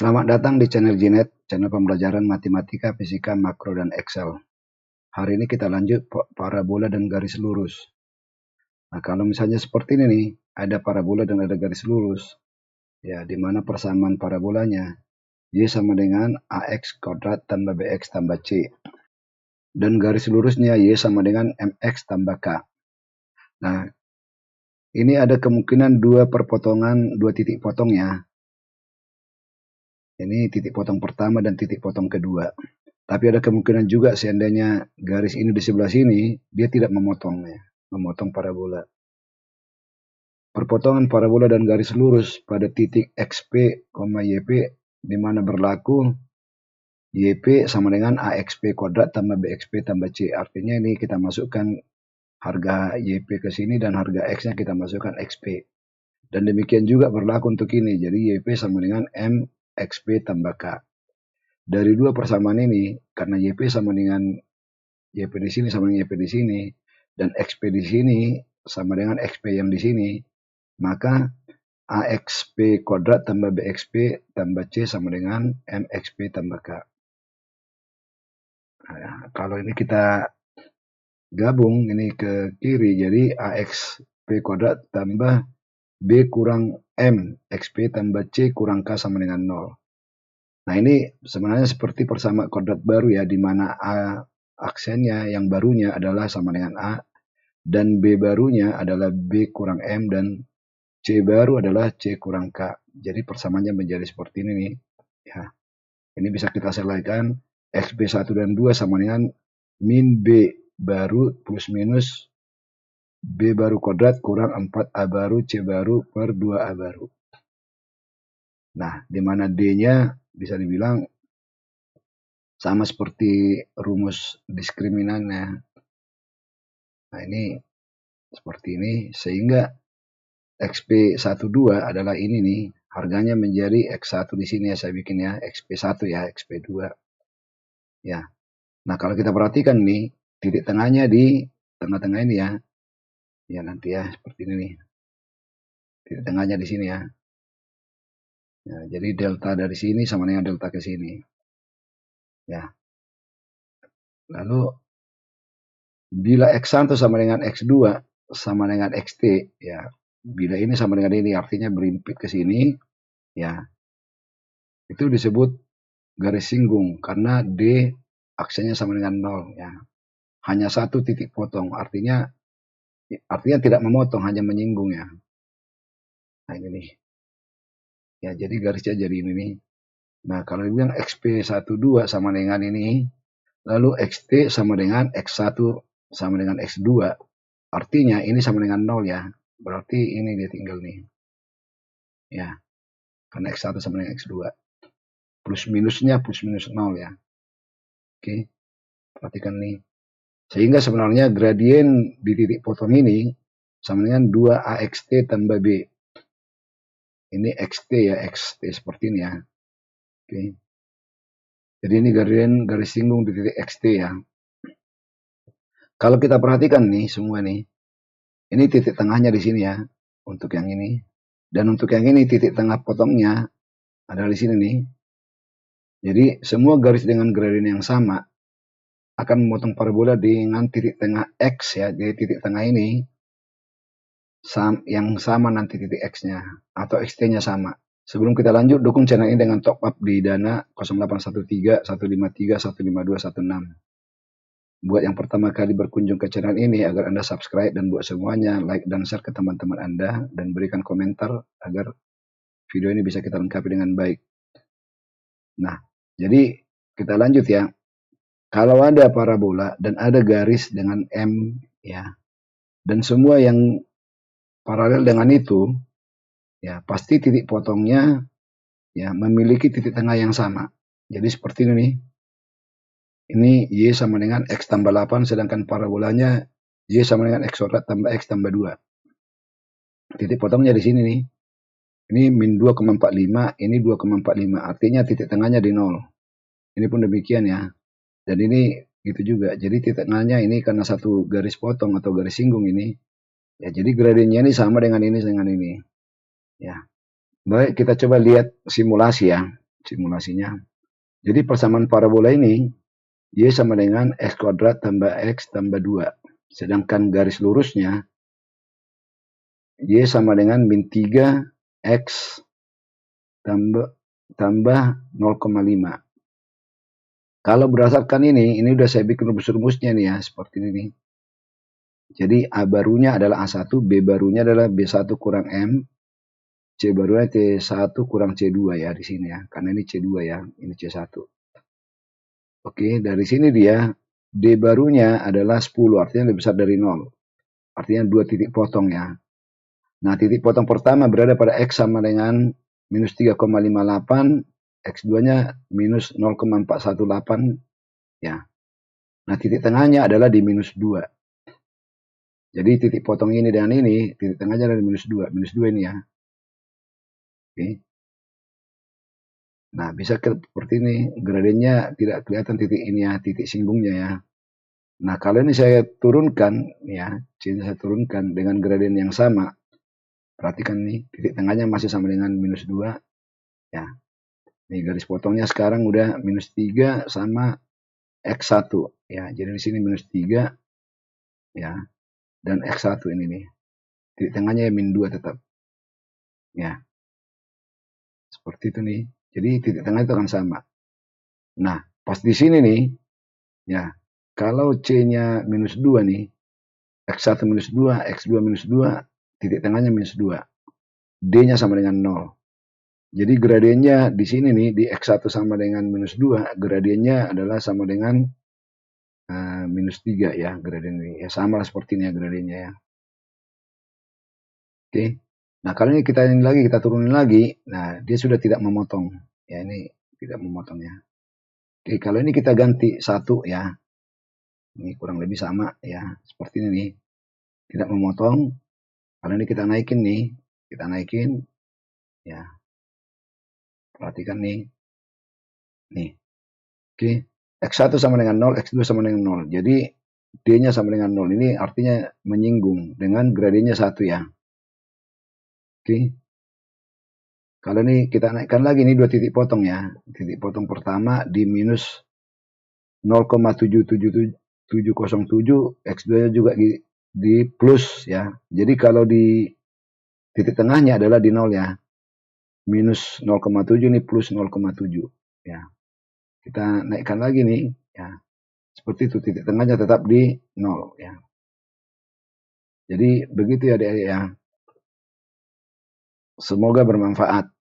Selamat datang di channel GNet, channel pembelajaran matematika, fisika, makro, dan Excel. Hari ini kita lanjut parabola dan garis lurus. Nah, kalau misalnya seperti ini nih, ada parabola dan ada garis lurus, ya, di mana persamaan parabolanya Y sama dengan AX kuadrat tambah BX tambah C. Dan garis lurusnya Y sama dengan MX tambah K. Nah, ini ada kemungkinan dua titik potong ya. Ini titik potong pertama dan titik potong kedua. Tapi ada kemungkinan juga seandainya garis ini di sebelah sini, dia tidak memotong parabola. Perpotongan parabola dan garis lurus pada titik XP, YP, di mana berlaku YP sama dengan AXP kuadrat tambah BXP tambah C. Artinya ini kita masukkan harga YP ke sini dan harga X-nya kita masukkan XP. Dan demikian juga berlaku untuk ini. Jadi YP sama dengan MXP tambah K. Dari dua persamaan ini, karena YP sama dengan YP di sini sama dengan YP di sini, dan XP di sini sama dengan XP yang di sini, maka AXP kuadrat tambah BXP tambah C sama dengan MXP tambah K. Nah, kalau ini kita gabung ini ke kiri, jadi AXP kuadrat tambah B kurang M, XP tambah C kurang K sama dengan 0. Nah, ini sebenarnya seperti persamaan kuadrat baru ya, di mana A aksennya yang barunya adalah sama dengan A, dan B barunya adalah B kurang M, dan C baru adalah C kurang K. Jadi persamaannya menjadi seperti ini nih. Ya. Ini bisa kita selesaikan. XB1 dan 2 sama dengan min B baru plus minus B baru kuadrat kurang 4A baru C baru per 2A baru. Nah, di mana D-nya bisa dibilang sama seperti rumus diskriminannya. Nah, ini seperti ini, sehingga XP12 adalah ini nih, harganya menjadi X1 di sini ya, saya bikin ya, XP1 ya, XP2. Ya. Nah, kalau kita perhatikan nih, titik tengahnya di tengah-tengah ini ya. Ya, nanti ya, seperti ini nih. Titik tengahnya di sini ya. Ya, jadi delta dari sini sama dengan delta ke sini. Ya. Lalu bila X1 sama dengan X2 sama dengan XT, ya. Bila ini sama dengan ini, artinya berimpit ke sini, ya. Itu disebut garis singgung karena D aksennya sama dengan 0 ya. Hanya satu titik potong, artinya tidak memotong, hanya menyinggung ya. Nah, ini nih. Ya, jadi garisnya jadi ini nih. Nah, kalau dibilang XP12 sama dengan ini, lalu XT sama dengan X1 sama dengan X2, artinya ini sama dengan 0 ya. Berarti ini dia tinggal nih. Ya, karena X1 sama dengan X2. Plus minusnya plus minus 0 ya. Oke, perhatikan nih. Sehingga sebenarnya gradien di titik potong ini sama dengan 2AXT tambah B. Ini XT ya, XT seperti ini ya. Oke. Jadi ini gradien garis singgung di titik XT ya. Kalau kita perhatikan nih semua nih, ini titik tengahnya di sini ya, untuk yang ini. Dan untuk yang ini titik tengah potongnya adalah di sini nih. Jadi semua garis dengan gradien yang sama akan memotong parabola dengan titik tengah X ya, jadi titik tengah ini yang sama nanti titik X-nya atau XT-nya sama. Sebelum kita lanjut, dukung channel ini dengan top up di Dana 0813 153 152 16. Buat yang pertama kali berkunjung ke channel ini, agar Anda subscribe, dan buat semuanya like dan share ke teman-teman Anda, dan berikan komentar agar video ini bisa kita lengkapi dengan baik. Nah, jadi kita lanjut ya. Kalau ada parabola dan ada garis dengan M ya, dan semua yang paralel dengan itu, ya pasti titik potongnya ya memiliki titik tengah yang sama. Jadi seperti ini nih. Ini Y sama dengan X tambah 8, sedangkan parabolanya Y sama dengan X kuadrat tambah X tambah 2. Titik potongnya di sini nih. Ini min 2,45, ini 2,45. Artinya titik tengahnya di 0. Ini pun demikian ya. Dan ini gitu juga. Jadi titik tengahnya ini karena satu garis potong atau garis singgung ini. Ya, jadi gradiennya ini sama dengan ini dengan ini. Ya. Baik, kita coba lihat simulasi ya. simulasinya. Jadi persamaan parabola ini Y sama dengan X kuadrat tambah X tambah 2. Sedangkan garis lurusnya Y sama dengan min 3 X tambah 0,5. Kalau berdasarkan ini udah saya bikin rumus-rumusnya nih ya, seperti ini nih. Jadi A barunya adalah A1, B barunya adalah B1 kurang M, C barunya C1 kurang C2 ya di sini ya. Karena ini C2 ya, ini C1. Oke, dari sini dia D barunya adalah 10, artinya lebih besar dari 0. Artinya 2 titik potong ya. Nah, titik potong pertama berada pada X sama dengan minus 3,58, X2-nya minus 0,418 ya. Nah, titik tengahnya adalah di minus 2. Jadi titik potong ini dengan ini, titik tengahnya adalah di minus 2. Minus 2 ini ya. Oke. Nah, bisa seperti ini. Gradiennya tidak kelihatan titik ini ya, titik singgungnya ya. Nah, kalau ini saya turunkan ya, sini saya turunkan dengan gradien yang sama. Perhatikan nih, titik tengahnya masih sama dengan minus 2 ya. Nih garis potongnya sekarang udah minus 3 sama X1 ya. Jadi di sini minus 3 ya. Dan X1 ini nih. Titik tengahnya min 2 tetap. Ya. Seperti itu nih. Jadi titik tengah itu akan sama. Nah, pas di sini nih ya. Kalau C-nya minus 2 nih, X1 minus 2, X2 minus 2, titik tengahnya minus 2. D-nya sama dengan 0. Jadi gradiennya di sini nih, di X1 sama dengan minus 2, gradiennya adalah sama dengan minus 3 ya gradien ini. Ya sama seperti ini ya gradiennya ya. Oke. Nah, kalau ini kita turunin lagi, nah dia sudah tidak memotong. Ya ini tidak memotongnya. Oke, kalau ini kita ganti 1 ya. Ini kurang lebih sama ya, seperti ini nih. Tidak memotong. Kalau ini kita naikin nih, kita naikin ya. Perhatikan nih. Nih. Oke. X1 sama dengan 0, X2 sama dengan 0. Jadi D-nya sama dengan 0. Ini artinya menyinggung dengan gradiennya 1 ya. Oke. Kalau ini kita naikkan lagi nih 2 titik potong ya. Titik potong pertama di minus 0,77707, X2-nya juga di plus ya. Jadi kalau di titik tengahnya adalah di 0 ya. Minus 0,7 ini plus 0,7 ya. Kita naikkan lagi nih ya. Seperti itu, titik tengahnya tetap di 0 ya. Jadi begitu ya adik-adik ya. Semoga bermanfaat.